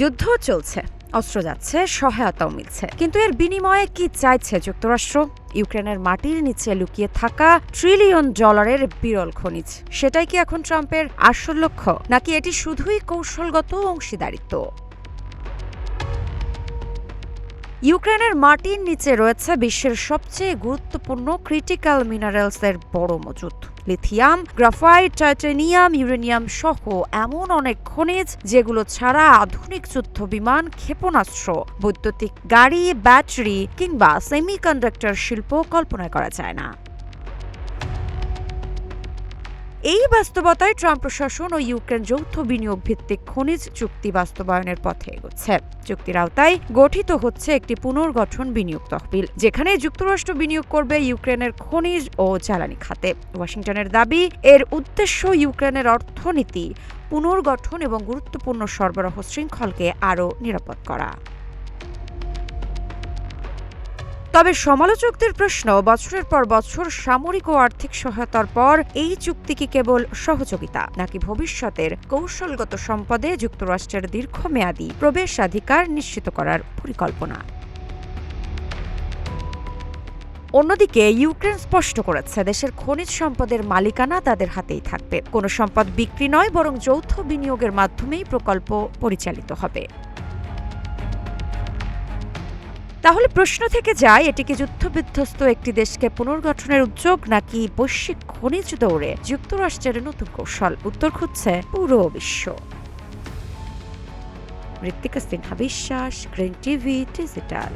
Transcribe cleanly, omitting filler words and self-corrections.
যুদ্ধ চলছে, অস্ত্র যাচ্ছে, সহায়তাও মিলছে, কিন্তু এর বিনিময়ে কি চাইছে যুক্তরাষ্ট্র? ইউক্রেনের মাটির নিচে লুকিয়ে থাকা $ট্রিলিয়ন বিরল খনিজ, সেটাই কি এখন ট্রাম্পের আসল লক্ষ্য, নাকি এটি শুধুই কৌশলগত অংশীদারিত্ব? ইউক্রেনের মাটির নিচে রয়েছে বিশ্বের সবচেয়ে গুরুত্বপূর্ণ ক্রিটিক্যাল মিনারেলসের বড় মজুত। লিথিয়াম, গ্রাফাইট, টাইটানিয়াম, ইউরেনিয়াম সহ এমন অনেক খনিজ যেগুলো ছাড়া আধুনিক যুদ্ধ বিমান, ক্ষেপণাস্ত্র, বৈদ্যুতিক গাড়ি, ব্যাটারি কিংবা সেমিকন্ডাক্টর শিল্প কল্পনা করা যায় না। এই বাস্তবতায় ট্রাম্প প্রশাসন ও ইউক্রেন যৌথ বিনিয়োগ ভিত্তিক খনিজ চুক্তি বাস্তবায়নের পথে এগোচ্ছে। চুক্তির আওতায় গঠিত হচ্ছে একটি পুনর্গঠন বিনিয়োগ তহবিল, যেখানে যুক্তরাষ্ট্র বিনিয়োগ করবে ইউক্রেনের খনিজ ও জ্বালানি খাতে। ওয়াশিংটনের দাবি, এর উদ্দেশ্য ইউক্রেনের অর্থনীতি পুনর্গঠন এবং গুরুত্বপূর্ণ সরবরাহ শৃঙ্খলকে আরও নিরাপদ করা। তবে সমালোচকদের প্রশ্ন, বছরের পর বছর সামরিক ও আর্থিক সহায়তার পর এই চুক্তি কি কেবল সহযোগিতা, নাকি ভবিষ্যতের কৌশলগত সম্পদে যুক্তরাষ্ট্রের দীর্ঘমেয়াদী প্রবেশাধিকার নিশ্চিত করার পরিকল্পনা? অন্যদিকে ইউক্রেন স্পষ্ট করেছে, দেশের খনিজ সম্পদের মালিকানা তাদের হাতেই থাকবে। কোনো সম্পদ বিক্রি নয়, বরং যৌথ বিনিয়োগের মাধ্যমেই প্রকল্প পরিচালিত হবে। তাহলে প্রশ্ন থেকে যায়, এটি কি যুদ্ধবিধ্বস্ত একটি দেশকে পুনর্গঠনের উদ্যোগ, নাকি বৈশ্বিক খনিজ দৌড়ে যুক্তরাষ্ট্রের নতুন কৌশল? উত্তর খুঁজছে পুরো বিশ্ব। ঋত্বিকা সিনহা বিশ্বাস, গ্রিন টিভি ডিজিটাল।